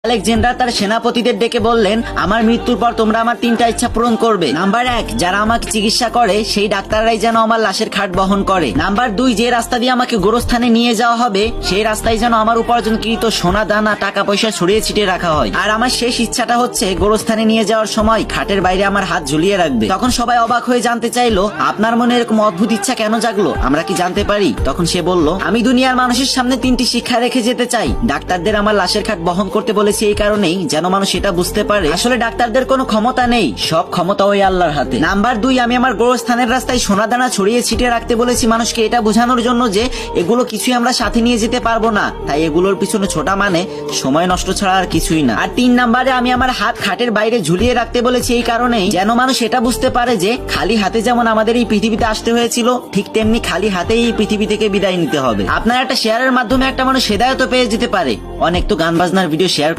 Alexander তার সেনাপতিদের ডেকে বললেন, আমার মৃত্যুর পর তোমরা আমার 3টা ইচ্ছা পূরণ করবে। নাম্বার 1, যারা আমাকে চিকিৎসা করে সেই ডাক্তাররাই যেন আমার লাশের খাট বহন করে। নাম্বার 2, যে রাস্তা দিয়ে আমাকে গোরস্থানে নিয়ে যাওয়া হবে সেই রাস্তায় যেন আমার উপার্জনকৃত সোনা দানা টাকা পয়সা ছড়িয়ে ছিটিয়ে রাখা হয়। আর আমার শেষ ইচ্ছাটা হচ্ছে গোরস্থানে নিয়ে যাওয়ার সময় খাটের বাইরে আমার হাত ঝুলিয়ে রাখবে। তখন সবাই অবাক হয়ে জানতে চাইলো, আপনার মনে এরকম অদ্ভুত ইচ্ছা কেন জাগলো, আমরা কি জানতে পারি? তখন সে বলল, আমি দুনিয়ার মানুষের সামনে 3টি শিক্ষা রেখে যেতে চাই। ডাক্তারদের আমার লাশের খাট বহন করতে বলেছি এই কারণেই যেন মানুষ এটা বুঝতে পারে আসলে ডাক্তারদের কোনো ক্ষমতা নেই, সব ক্ষমতা ওই আল্লাহর হাতে। নাম্বার 2, আমি আমার গোরস্থানের রাস্তায় সোনা দানা ছড়িয়ে ছিটিয়ে রাখতে বলেছি মানুষকে এটা বোঝানোর জন্য যে এগুলো কিছুই আমরা সাথে নিয়ে যেতে পারবো না, তাই এগুলোর পিছনে ছোটা মানে সময় নষ্ট ছাড়া আর কিছুই না। আর 3 নাম্বারে আমি আমার হাত খাটের বাইরে ঝুলিয়ে রাখতে বলেছি এই কারণেই যেন মানুষ এটা বুঝতে পারে যে খালি হাতে যেমন আমাদের এই পৃথিবীতে আসতে হয়েছিল ঠিক তেমনি খালি হাতেই এই পৃথিবী থেকে বিদায় নিতে হবে। আপনার একটা শেয়ারের মাধ্যমে একটা মানুষ হেদায়েত পেয়ে যেতে পারে। অনেক তো গান বাজনার ভিডিও শেয়ার